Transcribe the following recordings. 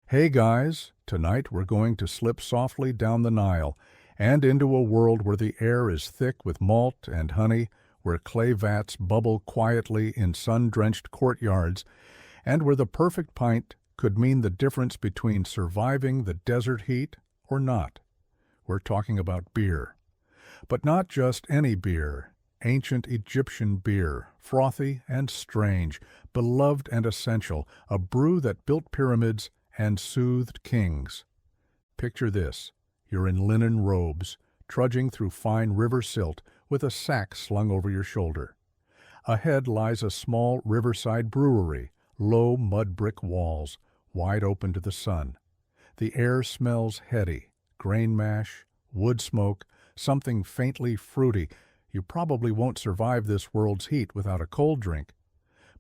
Hey guys, tonight we're going to slip softly down the Nile and into a world where the air is thick with malt and honey, where clay vats bubble quietly in sun-drenched courtyards, and where the perfect pint could mean the difference between surviving the desert heat or not. We're talking about beer. But not just any beer. Ancient Egyptian beer, frothy and strange, beloved and essential, a brew that built pyramids and soothed kings. Picture this. You're in linen robes, trudging through fine river silt with a sack slung over your shoulder. Ahead lies a small riverside brewery, low mud brick walls, wide open to the sun. The air smells heady, grain mash, wood smoke, something faintly fruity. You probably won't survive this world's heat without a cold drink.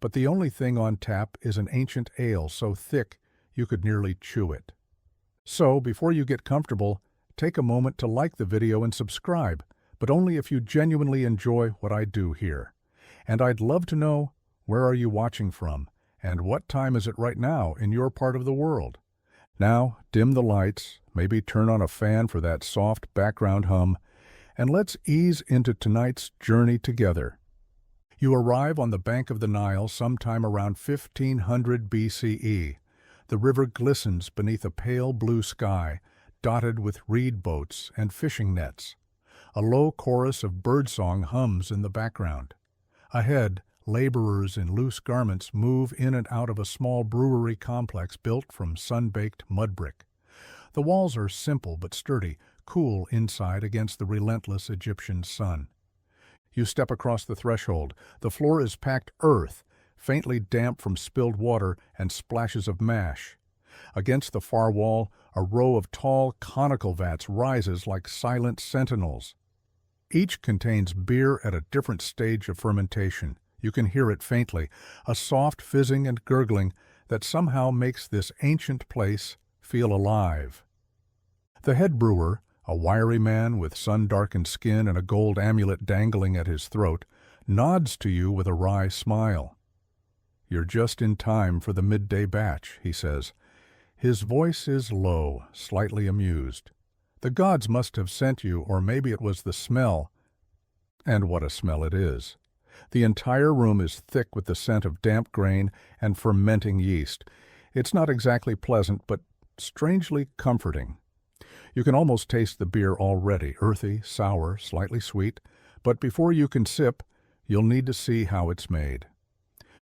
But the only thing on tap is an ancient ale so thick you could nearly chew it. So, before you get comfortable, take a moment to like the video and subscribe, but only if you genuinely enjoy what I do here. And I'd love to know, where are you watching from, and what time is it right now in your part of the world? Now, dim the lights, maybe turn on a fan for that soft background hum, and let's ease into tonight's journey together. You arrive on the bank of the Nile sometime around 1500 BCE. The river glistens beneath a pale blue sky, dotted with reed boats and fishing nets. A low chorus of birdsong hums in the background. Ahead, laborers in loose garments move in and out of a small brewery complex built from sun-baked mud brick. The walls are simple but sturdy, cool inside against the relentless Egyptian sun. You step across the threshold. The floor is packed earth, faintly damp from spilled water and splashes of mash. Against the far wall, a row of tall, conical vats rises like silent sentinels. Each contains beer at a different stage of fermentation. You can hear it faintly, a soft fizzing and gurgling that somehow makes this ancient place feel alive. The head brewer, a wiry man with sun-darkened skin and a gold amulet dangling at his throat, nods to you with a wry smile. "You're just in time for the midday batch," he says. His voice is low, slightly amused. "The gods must have sent you, or maybe it was the smell." And what a smell it is. The entire room is thick with the scent of damp grain and fermenting yeast. It's not exactly pleasant, but strangely comforting. You can almost taste the beer already, earthy, sour, slightly sweet, but before you can sip, you'll need to see how it's made.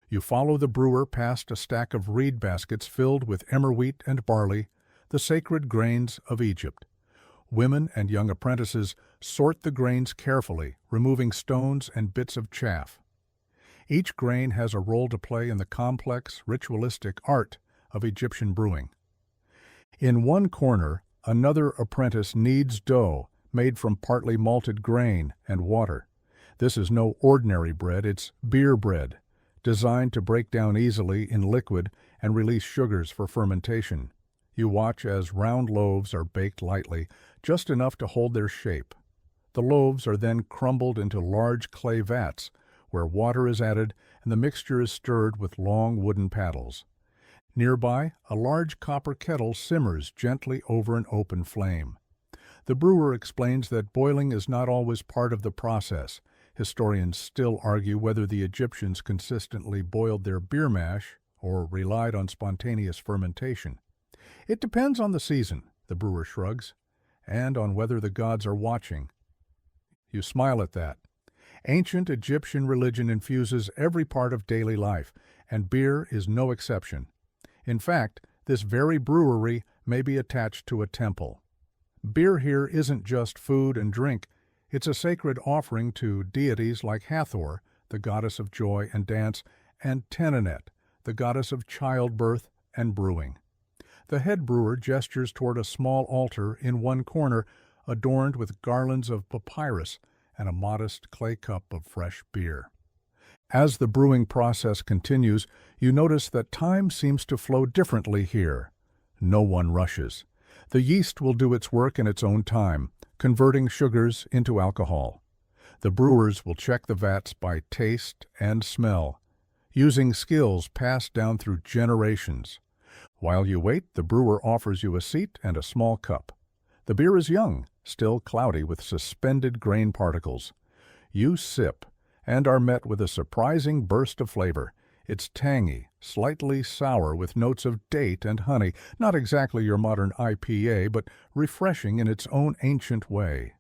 You follow the brewer past a stack of reed baskets filled with emmer wheat and barley, the sacred grains of Egypt. Women and young apprentices sort the grains carefully, removing stones and bits of chaff. Each grain has a role to play in the complex, ritualistic art of Egyptian brewing. In one corner, another apprentice kneads dough made from partly malted grain and water. This is no ordinary bread, it's beer bread, designed to break down easily in liquid and release sugars for fermentation. You watch as round loaves are baked lightly, just enough to hold their shape. The loaves are then crumbled into large clay vats, where water is added and the mixture is stirred with long wooden paddles. Nearby, a large copper kettle simmers gently over an open flame. The brewer explains that boiling is not always part of the process. Historians still argue whether the Egyptians consistently boiled their beer mash or relied on spontaneous fermentation. It depends on the season, the brewer shrugs, and on whether the gods are watching. You smile at that. Ancient Egyptian religion infuses every part of daily life, and beer is no exception. In fact, this very brewery may be attached to a temple. Beer here isn't just food and drink. It's a sacred offering to deities like Hathor, the goddess of joy and dance, and Tenenet, the goddess of childbirth and brewing. The head brewer gestures toward a small altar in one corner, adorned with garlands of papyrus and a modest clay cup of fresh beer. As the brewing process continues, you notice that time seems to flow differently here. No one rushes. The yeast will do its work in its own time, converting sugars into alcohol. The brewers will check the vats by taste and smell, using skills passed down through generations. While you wait, the brewer offers you a seat and a small cup. The beer is young, still cloudy with suspended grain particles. You sip and are met with a surprising burst of flavor. It's tangy, slightly sour with notes of date and honey, not exactly your modern IPA, but refreshing in its own ancient way.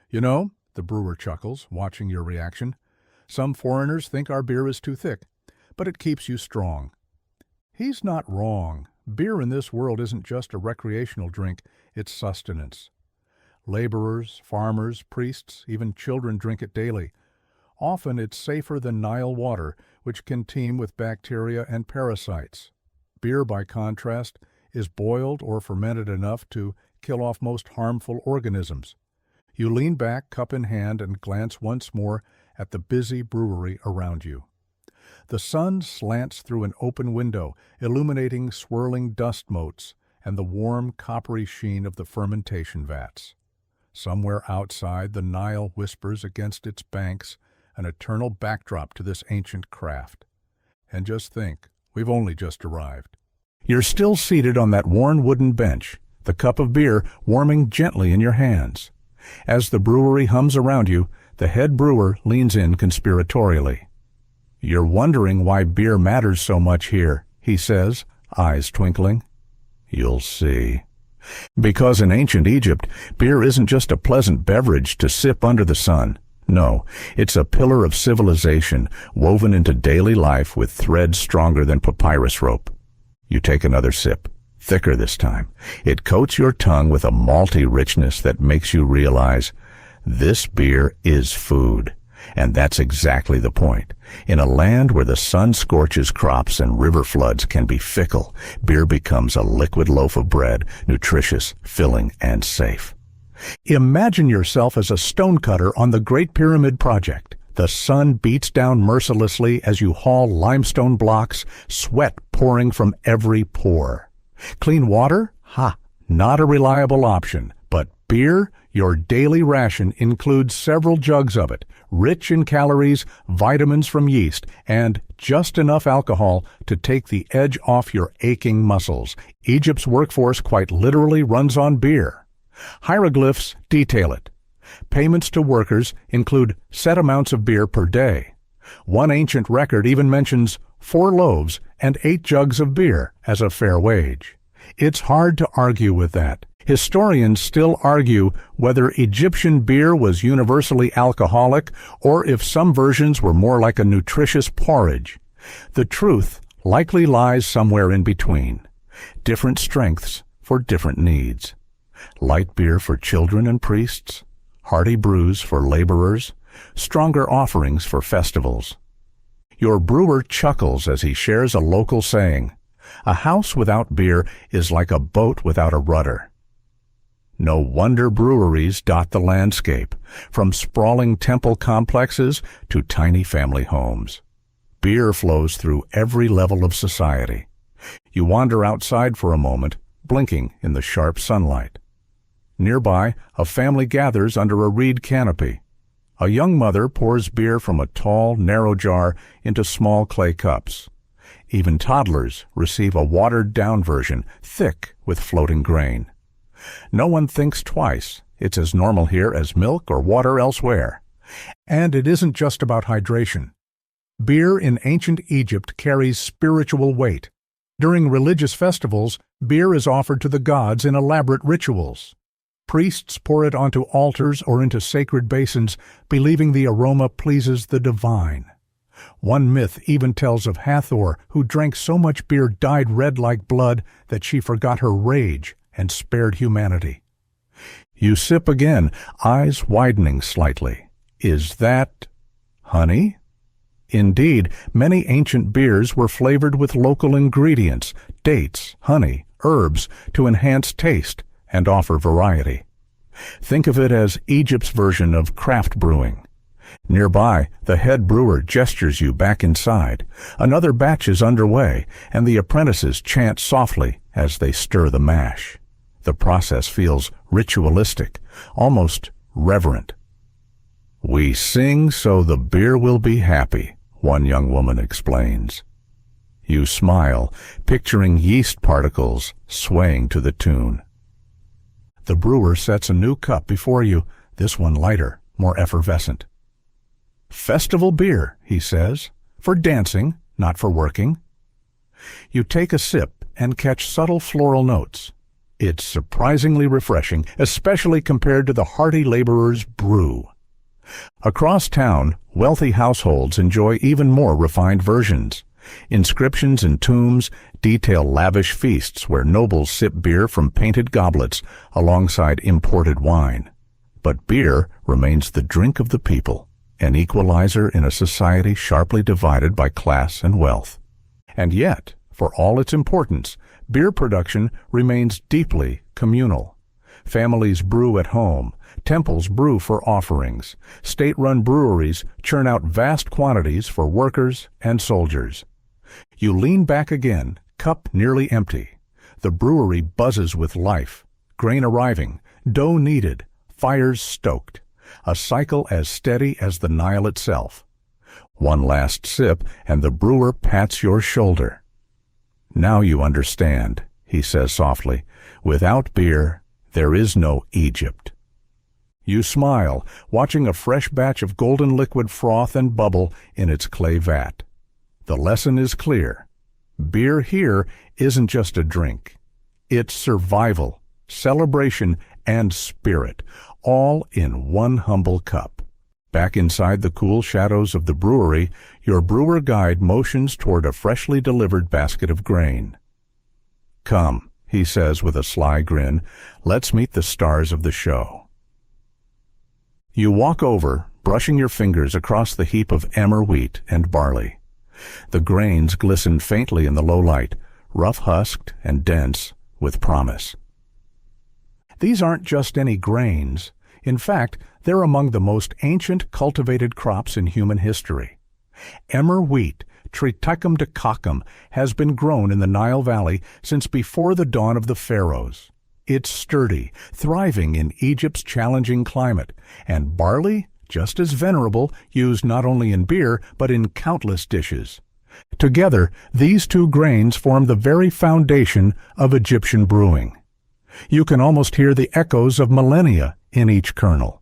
You know, the brewer chuckles, watching your reaction, some foreigners think our beer is too thick, but it keeps you strong. He's not wrong. Beer in this world isn't just a recreational drink, it's sustenance. Laborers, farmers, priests, even children drink it daily. Often it's safer than Nile water, which can teem with bacteria and parasites. Beer, by contrast, is boiled or fermented enough to kill off most harmful organisms. You lean back, cup in hand, and glance once more at the busy brewery around you. The sun slants through an open window, illuminating swirling dust motes and the warm, coppery sheen of the fermentation vats. Somewhere outside, the Nile whispers against its banks, an eternal backdrop to this ancient craft. And just think, we've only just arrived. You're still seated on that worn wooden bench, the cup of beer warming gently in your hands. As the brewery hums around you, the head brewer leans in conspiratorially. "You're wondering why beer matters so much here," he says, eyes twinkling. "You'll see. Because in ancient Egypt, beer isn't just a pleasant beverage to sip under the sun. No, it's a pillar of civilization woven into daily life with threads stronger than papyrus rope." You take another sip, thicker this time. It coats your tongue with a malty richness that makes you realize this beer is food. And that's exactly the point. In a land where the sun scorches crops and river floods can be fickle, beer becomes a liquid loaf of bread, nutritious, filling, and safe. Imagine yourself as a stonecutter on the Great Pyramid project. The sun beats down mercilessly as you haul limestone blocks, sweat pouring from every pore. Clean water? Ha! Not a reliable option. But beer? Your daily ration includes several jugs of it, rich in calories, vitamins from yeast, and just enough alcohol to take the edge off your aching muscles. Egypt's workforce quite literally runs on beer. Hieroglyphs detail it. Payments to workers include set amounts of beer per day. One ancient record even mentions 4 loaves and 8 jugs of beer as a fair wage. It's hard to argue with that. Historians still argue whether Egyptian beer was universally alcoholic or if some versions were more like a nutritious porridge. The truth likely lies somewhere in between. Different strengths for different needs. Light beer for children and priests, hearty brews for laborers, stronger offerings for festivals. Your brewer chuckles as he shares a local saying, "A house without beer is like a boat without a rudder." No wonder breweries dot the landscape, from sprawling temple complexes to tiny family homes. Beer flows through every level of society. You wander outside for a moment, blinking in the sharp sunlight. Nearby, a family gathers under a reed canopy. A young mother pours beer from a tall, narrow jar into small clay cups. Even toddlers receive a watered-down version, thick with floating grain. No one thinks twice. It's as normal here as milk or water elsewhere. And it isn't just about hydration. Beer in ancient Egypt carries spiritual weight. During religious festivals, beer is offered to the gods in elaborate rituals. Priests pour it onto altars or into sacred basins, believing the aroma pleases the divine. One myth even tells of Hathor, who drank so much beer dyed red like blood that she forgot her rage and spared humanity. You sip again, eyes widening slightly. Is that honey? Indeed, many ancient beers were flavored with local ingredients, dates, honey, herbs, to enhance taste and offer variety. Think of it as Egypt's version of craft brewing. Nearby, the head brewer gestures you back inside. Another batch is underway, and the apprentices chant softly as they stir the mash. The process feels ritualistic, almost reverent. "We sing so the beer will be happy," one young woman explains. You smile, picturing yeast particles swaying to the tune. The brewer sets a new cup before you, this one lighter, more effervescent. "Festival beer," he says, "for dancing, not for working." You take a sip and catch subtle floral notes. It's surprisingly refreshing, especially compared to the hearty laborer's brew. Across town, wealthy households enjoy even more refined versions. Inscriptions in tombs detail lavish feasts where nobles sip beer from painted goblets alongside imported wine. But beer remains the drink of the people, an equalizer in a society sharply divided by class and wealth. And yet, for all its importance, beer production remains deeply communal. Families brew at home, temples brew for offerings, state-run breweries churn out vast quantities for workers and soldiers. You lean back again, cup nearly empty. The brewery buzzes with life, grain arriving, dough kneaded, fires stoked, a cycle as steady as the Nile itself. One last sip, and the brewer pats your shoulder. "Now you understand," he says softly. "Without beer, there is no Egypt." You smile, watching a fresh batch of golden liquid froth and bubble in its clay vat. The lesson is clear. Beer here isn't just a drink. It's survival, celebration, and spirit, all in one humble cup. Back inside the cool shadows of the brewery, your brewer guide motions toward a freshly delivered basket of grain. "Come," he says with a sly grin, "let's meet the stars of the show." You walk over, brushing your fingers across the heap of emmer wheat and barley. The grains glisten faintly in the low light, rough-husked and dense with promise. These aren't just any grains. In fact, they're among the most ancient cultivated crops in human history. Emmer wheat, Triticum decocum, has been grown in the Nile Valley since before the dawn of the pharaohs. It's sturdy, thriving in Egypt's challenging climate, and barley, just as venerable, used not only in beer but in countless dishes. Together, these two grains form the very foundation of Egyptian brewing. You can almost hear the echoes of millennia in each kernel.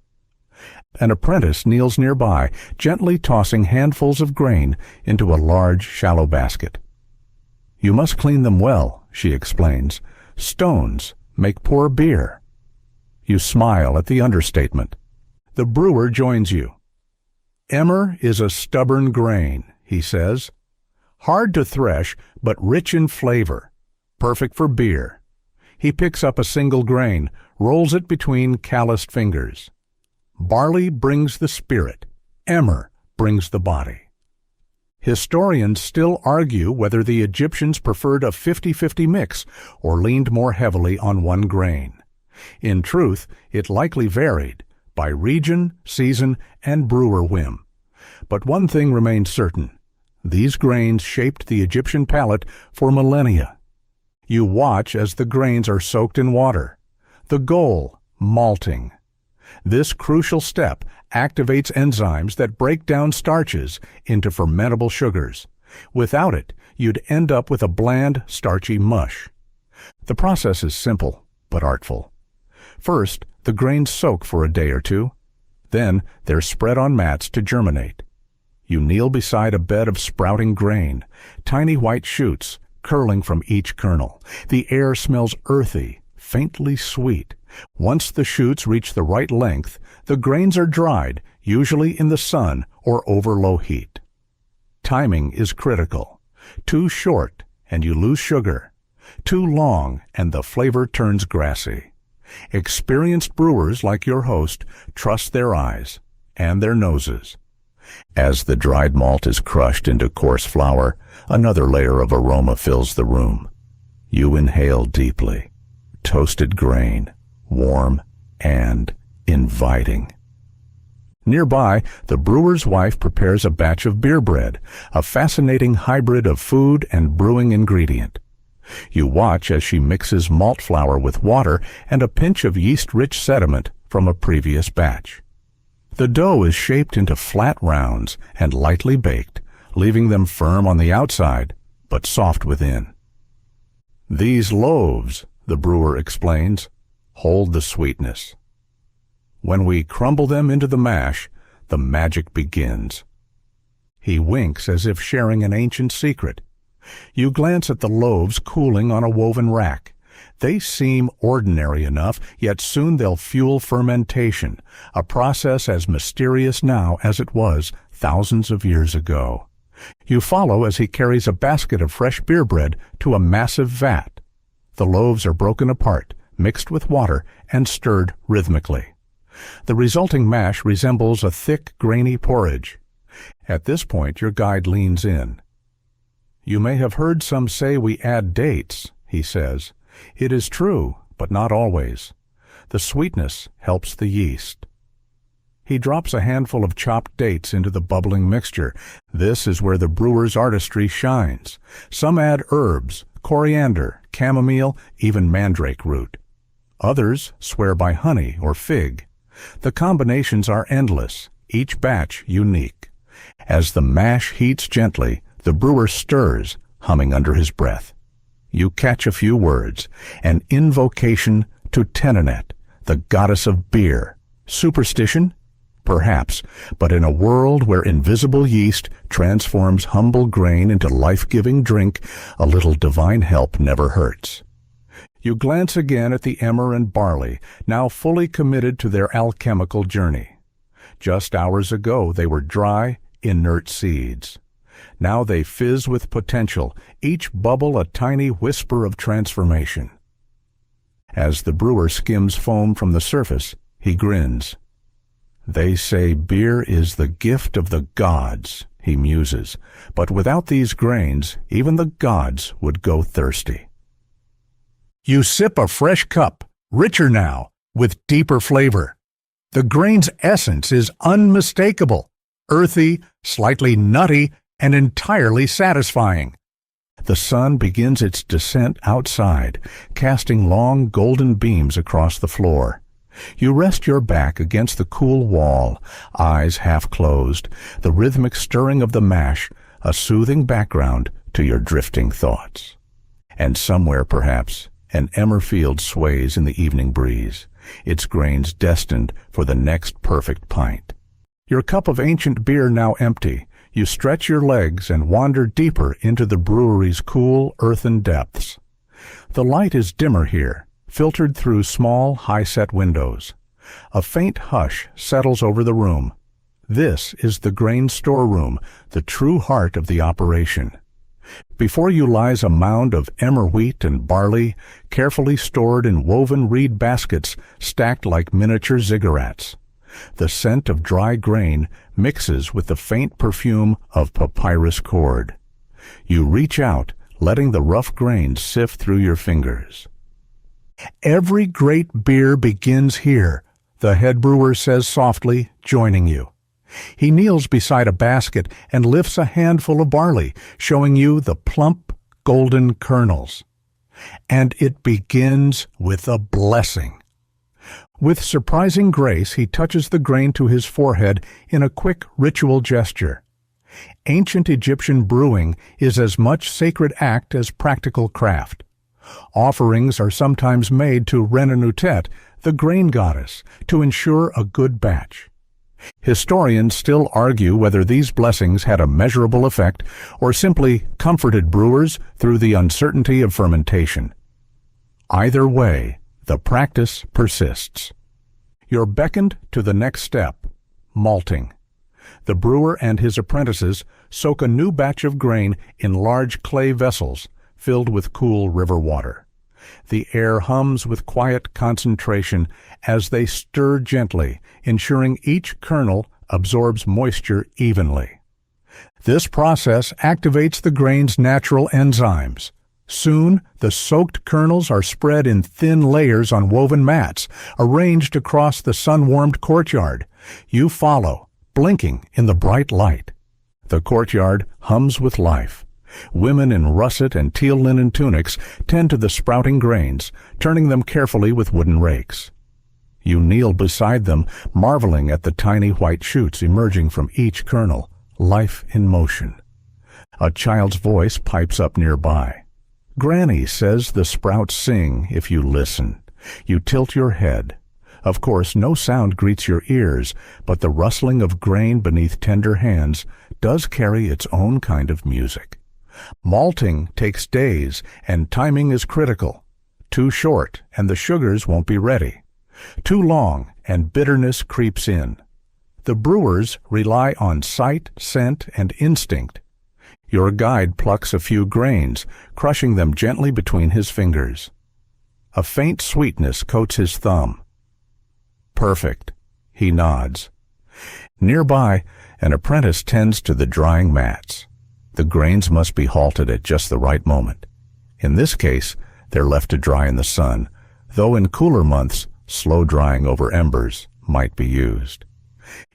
An apprentice kneels nearby, gently tossing handfuls of grain into a large, shallow basket. "You must clean them well," she explains. "Stones make poor beer." You smile at the understatement. The brewer joins you. "Emmer is a stubborn grain," he says. "Hard to thresh, but rich in flavor. Perfect for beer." He picks up a single grain, rolls it between calloused fingers. Barley brings the spirit. Emmer brings the body. Historians still argue whether the Egyptians preferred a 50-50 mix or leaned more heavily on one grain. In truth, it likely varied by region, season, and brewer whim. But one thing remains certain. These grains shaped the Egyptian palate for millennia. You watch as the grains are soaked in water. The goal, malting. This crucial step activates enzymes that break down starches into fermentable sugars. Without it, you'd end up with a bland, starchy mush. The process is simple, but artful. First, the grains soak for a day or two. Then, they're spread on mats to germinate. You kneel beside a bed of sprouting grain, tiny white shoots curling from each kernel. The air smells earthy, faintly sweet. Once the shoots reach the right length, the grains are dried, usually in the sun or over low heat. Timing is critical. Too short, and you lose sugar. Too long, and the flavor turns grassy. Experienced brewers like your host trust their eyes and their noses. As the dried malt is crushed into coarse flour, another layer of aroma fills the room. You inhale deeply. Toasted grain, warm and inviting. Nearby, the brewer's wife prepares a batch of beer bread, a fascinating hybrid of food and brewing ingredient. You watch as she mixes malt flour with water and a pinch of yeast-rich sediment from a previous batch. The dough is shaped into flat rounds and lightly baked, leaving them firm on the outside but soft within. These loaves, the brewer explains, hold the sweetness. When we crumble them into the mash, the magic begins. He winks as if sharing an ancient secret. You glance at the loaves cooling on a woven rack. They seem ordinary enough, yet soon they'll fuel fermentation, a process as mysterious now as it was thousands of years ago. You follow as he carries a basket of fresh beer bread to a massive vat. The loaves are broken apart, mixed with water, and stirred rhythmically. The resulting mash resembles a thick, grainy porridge. At this point, your guide leans in. "You may have heard some say we add dates," he says. "It is true, but not always. The sweetness helps the yeast." He drops a handful of chopped dates into the bubbling mixture. This is where the brewer's artistry shines. Some add herbs, coriander, chamomile, even mandrake root. Others swear by honey or fig. The combinations are endless, each batch unique. As the mash heats gently, the brewer stirs, humming under his breath. You catch a few words, an invocation to Tenenet, the goddess of beer. Superstition? Perhaps, but in a world where invisible yeast transforms humble grain into life-giving drink, a little divine help never hurts. You glance again at the emmer and barley, now fully committed to their alchemical journey. Just hours ago they were dry, inert seeds. Now they fizz with potential, each bubble a tiny whisper of transformation. As the brewer skims foam from the surface, he grins. "They say beer is the gift of the gods," he muses, "but without these grains, even the gods would go thirsty." You sip a fresh cup, richer now, with deeper flavor. The grain's essence is unmistakable, earthy, slightly nutty, and entirely satisfying. The sun begins its descent outside, casting long golden beams across the floor. You rest your back against the cool wall, eyes half closed, the rhythmic stirring of the mash, a soothing background to your drifting thoughts. And somewhere, perhaps, an emmer field sways in the evening breeze, its grains destined for the next perfect pint. Your cup of ancient beer now empty, you stretch your legs and wander deeper into the brewery's cool, earthen depths. The light is dimmer here, filtered through small, high-set windows. A faint hush settles over the room. This is the grain storeroom, the true heart of the operation. Before you lies a mound of emmer wheat and barley, carefully stored in woven reed baskets stacked like miniature ziggurats. The scent of dry grain mixes with the faint perfume of papyrus cord. You reach out, letting the rough grains sift through your fingers. "Every great beer begins here," the head brewer says softly, joining you. He kneels beside a basket and lifts a handful of barley, showing you the plump, golden kernels. And it begins with a blessing. With surprising grace, he touches the grain to his forehead in a quick ritual gesture. Ancient Egyptian brewing is as much sacred act as practical craft. Offerings are sometimes made to Renenutet, the grain goddess, to ensure a good batch. Historians still argue whether these blessings had a measurable effect or simply comforted brewers through the uncertainty of fermentation. Either way, the practice persists. You're beckoned to the next step, malting. The brewer and his apprentices soak a new batch of grain in large clay vessels filled with cool river water. The air hums with quiet concentration as they stir gently, ensuring each kernel absorbs moisture evenly. This process activates the grain's natural enzymes. Soon, the soaked kernels are spread in thin layers on woven mats, arranged across the sun-warmed courtyard. You follow, blinking in the bright light. The courtyard hums with life. Women in russet and teal linen tunics tend to the sprouting grains, turning them carefully with wooden rakes. You kneel beside them, marveling at the tiny white shoots emerging from each kernel, life in motion. A child's voice pipes up nearby. Granny says the sprouts sing if you listen. You tilt your head. Of course, no sound greets your ears, but the rustling of grain beneath tender hands does carry its own kind of music. Malting takes days, and timing is critical. Too short, and the sugars won't be ready. Too long, and bitterness creeps in. The brewers rely on sight, scent, and instinct. Your guide plucks a few grains, crushing them gently between his fingers. A faint sweetness coats his thumb. Perfect. He nods. Nearby, an apprentice tends to the drying mats. The grains must be halted at just the right moment. In this case, they're left to dry in the sun, though in cooler months, slow drying over embers might be used.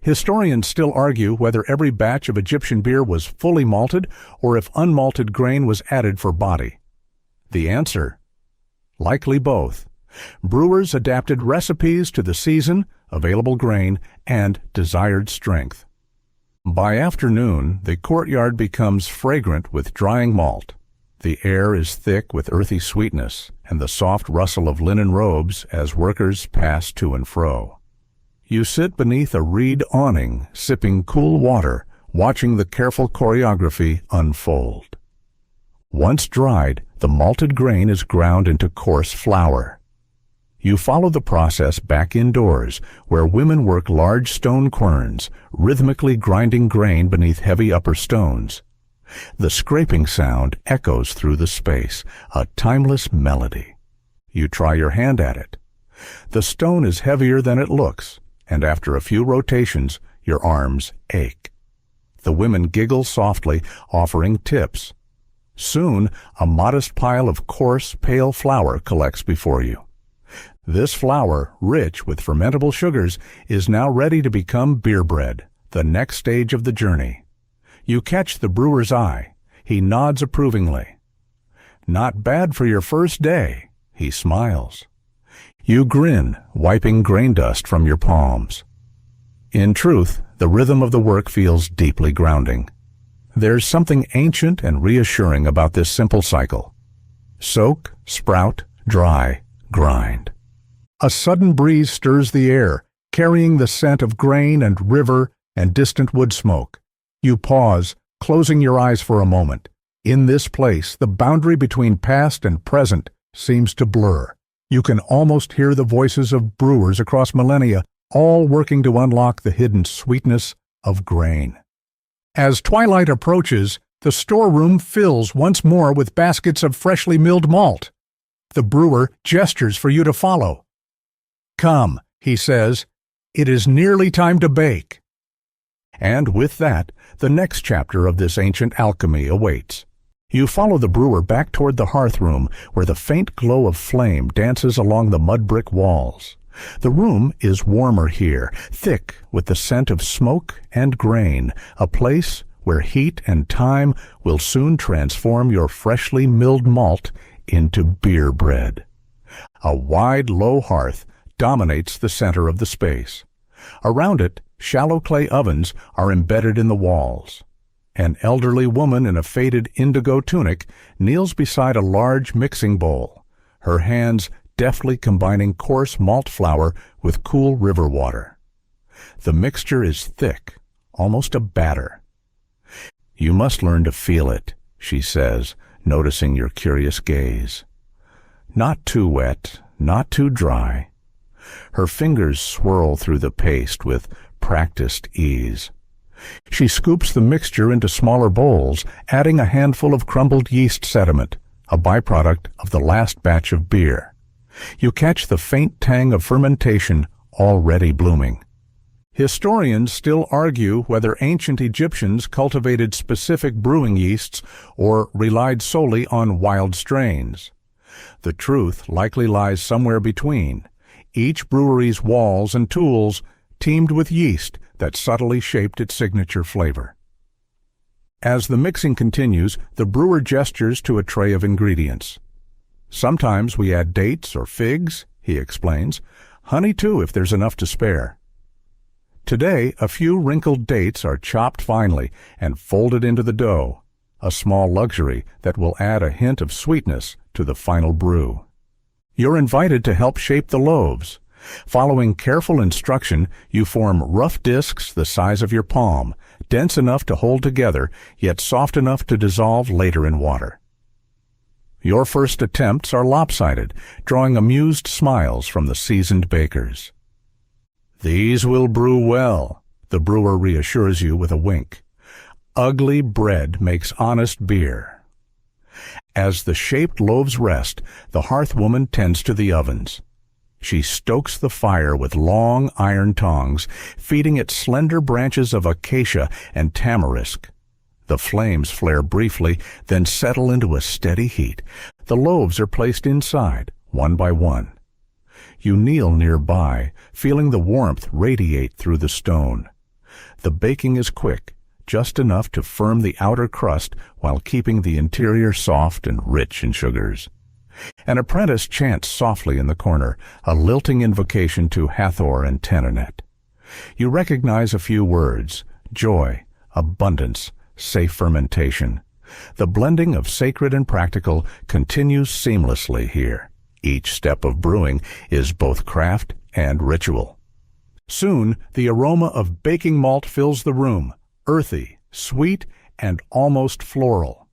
Historians still argue whether every batch of Egyptian beer was fully malted or if unmalted grain was added for body. The answer? Likely both. Brewers adapted recipes to the season, available grain, and desired strength. By afternoon, the courtyard becomes fragrant with drying malt. The air is thick with earthy sweetness and the soft rustle of linen robes as workers pass to and fro. You sit beneath a reed awning, sipping cool water, watching the careful choreography unfold. Once dried, the malted grain is ground into coarse flour. You follow the process back indoors, where women work large stone querns, rhythmically grinding grain beneath heavy upper stones. The scraping sound echoes through the space, a timeless melody. You try your hand at it. The stone is heavier than it looks, and after a few rotations, your arms ache. The women giggle softly, offering tips. Soon, a modest pile of coarse, pale flour collects before you. This flour, rich with fermentable sugars, is now ready to become beer bread, the next stage of the journey. You catch the brewer's eye. He nods approvingly. Not bad for your first day, he smiles. You grin, wiping grain dust from your palms. In truth, the rhythm of the work feels deeply grounding. There's something ancient and reassuring about this simple cycle. Soak, sprout, dry, grind. A sudden breeze stirs the air, carrying the scent of grain and river and distant wood smoke. You pause, closing your eyes for a moment. In this place, the boundary between past and present seems to blur. You can almost hear the voices of brewers across millennia, all working to unlock the hidden sweetness of grain. As twilight approaches, the storeroom fills once more with baskets of freshly milled malt. The brewer gestures for you to follow. Come, he says, it is nearly time to bake. And with that, the next chapter of this ancient alchemy awaits. You follow the brewer back toward the hearth room, where the faint glow of flame dances along the mud brick walls. The room is warmer here, thick with the scent of smoke and grain, a place where heat and time will soon transform your freshly milled malt into beer bread. A wide, low hearth dominates the center of the space. Around it, shallow clay ovens are embedded in the walls. An elderly woman in a faded indigo tunic kneels beside a large mixing bowl, her hands deftly combining coarse malt flour with cool river water. The mixture is thick, almost a batter. You must learn to feel it, she says, noticing your curious gaze. Not too wet, not too dry. Her fingers swirl through the paste with practiced ease. She scoops the mixture into smaller bowls, adding a handful of crumbled yeast sediment, a byproduct of the last batch of beer. You catch the faint tang of fermentation already blooming. Historians still argue whether ancient Egyptians cultivated specific brewing yeasts or relied solely on wild strains. The truth likely lies somewhere between. Each brewery's walls and tools teemed with yeast that subtly shaped its signature flavor. As the mixing continues, the brewer gestures to a tray of ingredients. Sometimes we add dates or figs, he explains. Honey too, if there's enough to spare. Today, a few wrinkled dates are chopped finely and folded into the dough. a small luxury that will add a hint of sweetness to the final brew. You're invited to help shape the loaves. Following careful instruction, you form rough discs the size of your palm, dense enough to hold together, yet soft enough to dissolve later in water. Your first attempts are lopsided, drawing amused smiles from the seasoned bakers. "These will brew well," the brewer reassures you with a wink. "Ugly bread makes honest beer." As the shaped loaves rest, the hearthwoman tends to the ovens. She stokes the fire with long iron tongs, feeding it slender branches of acacia and tamarisk. The flames flare briefly, then settle into a steady heat. The loaves are placed inside, one by one. You kneel nearby, feeling the warmth radiate through the stone. The baking is quick, just enough to firm the outer crust while keeping the interior soft and rich in sugars. An apprentice chants softly in the corner, a lilting invocation to Hathor and Tenenet. You recognize a few words: joy, abundance, safe fermentation. The blending of sacred and practical continues seamlessly here. Each step of brewing is both craft and ritual. Soon, the aroma of baking malt fills the room, earthy, sweet, and almost floral.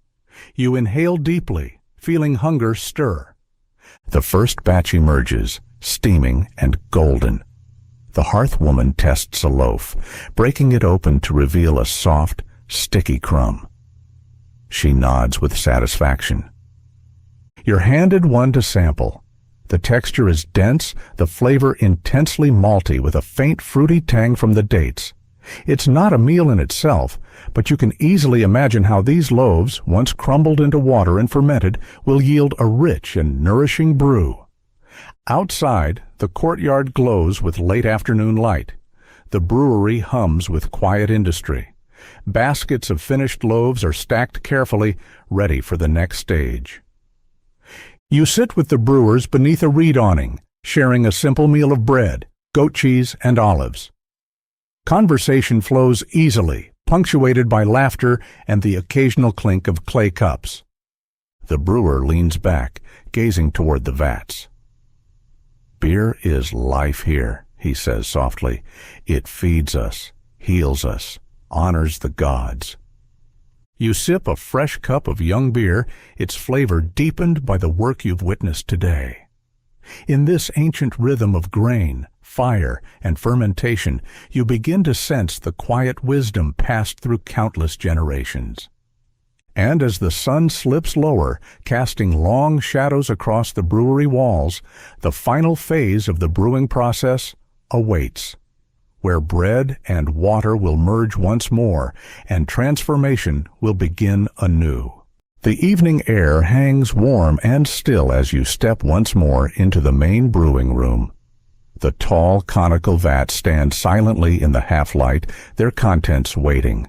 You inhale deeply, feeling hunger stir. The first batch emerges, steaming and golden. The hearthwoman tests a loaf, breaking it open to reveal a soft, sticky crumb. She nods with satisfaction. You're handed one to sample. The texture is dense, the flavor intensely malty with a faint fruity tang from the dates. It's not a meal in itself, but you can easily imagine how these loaves, once crumbled into water and fermented, will yield a rich and nourishing brew. Outside, the courtyard glows with late afternoon light. The brewery hums with quiet industry. Baskets of finished loaves are stacked carefully, ready for the next stage. You sit with the brewers beneath a reed awning, sharing a simple meal of bread, goat cheese, and olives. Conversation flows easily, punctuated by laughter and the occasional clink of clay cups. The brewer leans back, gazing toward the vats. "Beer is life here," he says softly. "It feeds us, heals us, honors the gods." You sip a fresh cup of young beer, its flavor deepened by the work you've witnessed today. In this ancient rhythm of grain, fire, and fermentation, you begin to sense the quiet wisdom passed through countless generations. And as the sun slips lower, casting long shadows across the brewery walls, the final phase of the brewing process awaits, where bread and water will merge once more, and transformation will begin anew. The evening air hangs warm and still as you step once more into the main brewing room. The tall, conical vats stand silently in the half-light, their contents waiting.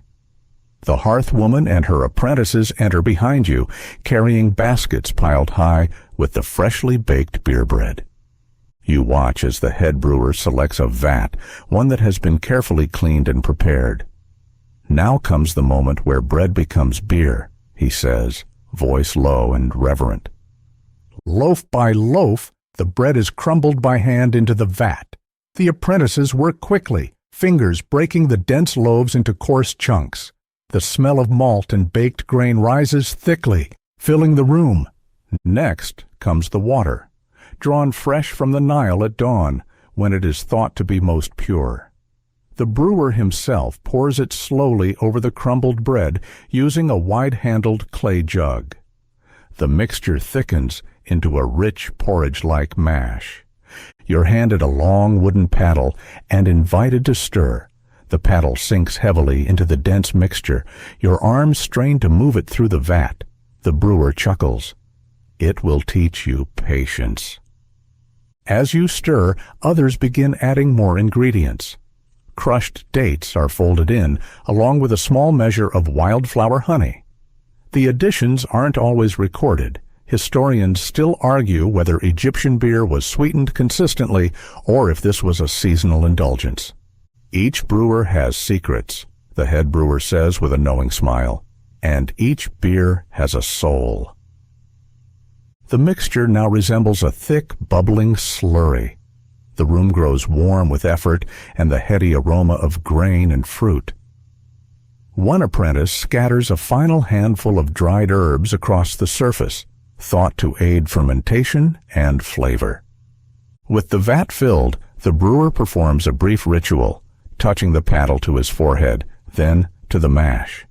The hearthwoman and her apprentices enter behind you, carrying baskets piled high with the freshly baked beer bread. You watch as the head brewer selects a vat, one that has been carefully cleaned and prepared. "Now comes the moment where bread becomes beer," he says, voice low and reverent. Loaf by loaf, the bread is crumbled by hand into the vat. The apprentices work quickly, fingers breaking the dense loaves into coarse chunks. The smell of malt and baked grain rises thickly, filling the room. Next comes the water, drawn fresh from the Nile at dawn, when it is thought to be most pure. The brewer himself pours it slowly over the crumbled bread using a wide-handled clay jug. The mixture thickens into a rich porridge-like mash. You're handed a long wooden paddle and invited to stir. The paddle sinks heavily into the dense mixture. Your arms strain to move it through the vat. The brewer chuckles. It will teach you patience. As you stir, others begin adding more ingredients. Crushed dates are folded in, along with a small measure of wildflower honey. The additions aren't always recorded. Historians still argue whether Egyptian beer was sweetened consistently or if this was a seasonal indulgence. Each brewer has secrets, the head brewer says with a knowing smile. and each beer has a soul. The mixture now resembles a thick, bubbling slurry. The room grows warm with effort and the heady aroma of grain and fruit. One apprentice scatters a final handful of dried herbs across the surface, thought to aid fermentation and flavor. With the vat filled, the brewer performs a brief ritual, touching the paddle to his forehead, then to the mash.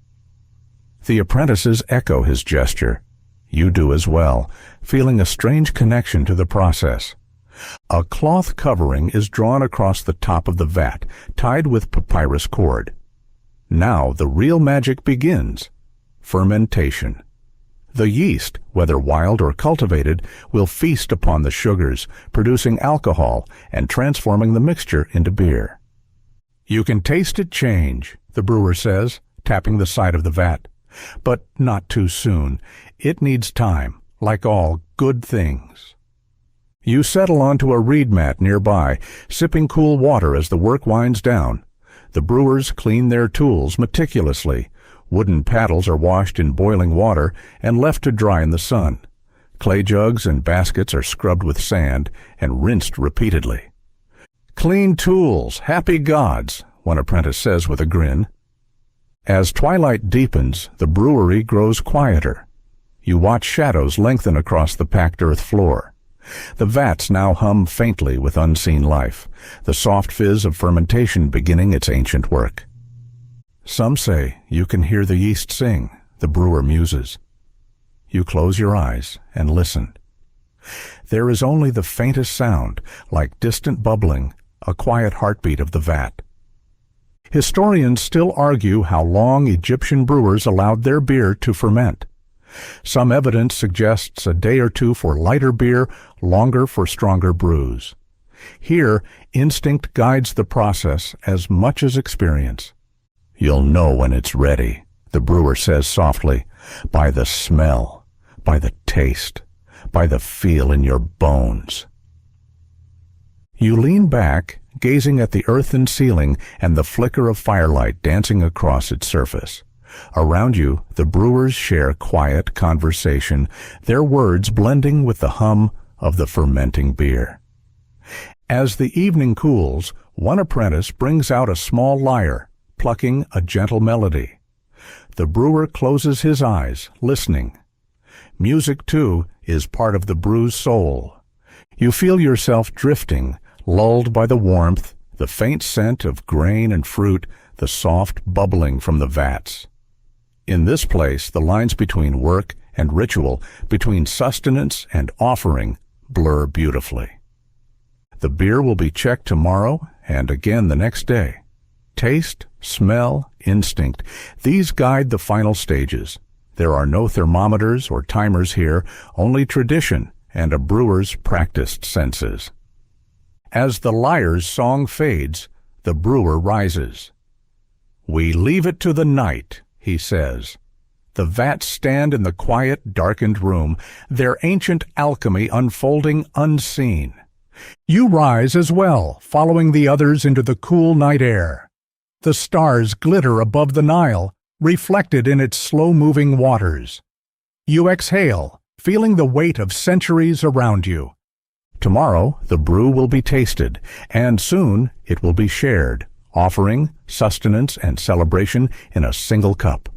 The apprentices echo his gesture. You do as well, feeling a strange connection to the process. A cloth covering is drawn across the top of the vat, tied with papyrus cord. Now the real magic begins: fermentation. The yeast, whether wild or cultivated, will feast upon the sugars, producing alcohol and transforming the mixture into beer. You can taste it change, the brewer says, tapping the side of the vat. But not too soon. It needs time, like all good things. You settle onto a reed mat nearby, sipping cool water as the work winds down. The brewers clean their tools meticulously. Wooden paddles are washed in boiling water and left to dry in the sun. Clay jugs and baskets are scrubbed with sand and rinsed repeatedly. Clean tools, happy gods, one apprentice says with a grin. As twilight deepens, the brewery grows quieter. You watch shadows lengthen across the packed earth floor. The vats now hum faintly with unseen life, the soft fizz of fermentation beginning its ancient work. Some say you can hear the yeast sing, the brewer muses. You close your eyes and listen. There is only the faintest sound, like distant bubbling, a quiet heartbeat of the vat. Historians still argue how long Egyptian brewers allowed their beer to ferment. Some evidence suggests a day or two for lighter beer, longer for stronger brews. Here, instinct guides the process as much as experience. You'll know when it's ready, the brewer says softly, by the smell, by the taste, by the feel in your bones. You lean back, gazing at the earthen ceiling and the flicker of firelight dancing across its surface. Around you, the brewers share quiet conversation, their words blending with the hum of the fermenting beer. As the evening cools, one apprentice brings out a small lyre, plucking a gentle melody. The brewer closes his eyes, listening. Music, too, is part of the brew's soul. You feel yourself drifting, lulled by the warmth, the faint scent of grain and fruit, the soft bubbling from the vats. In this place, the lines between work and ritual, between sustenance and offering, blur beautifully. The beer will be checked tomorrow and again the next day. Taste, smell, instinct, these guide the final stages. There are no thermometers or timers here, only tradition and a brewer's practiced senses. As the lyre's song fades, the brewer rises. We leave it to the night, he says. The vats stand in the quiet, darkened room, their ancient alchemy unfolding unseen. You rise as well, following the others into the cool night air. The stars glitter above the Nile, reflected in its slow-moving waters. You exhale, feeling the weight of centuries around you. Tomorrow, the brew will be tasted, and soon it will be shared, offering sustenance and celebration in a single cup.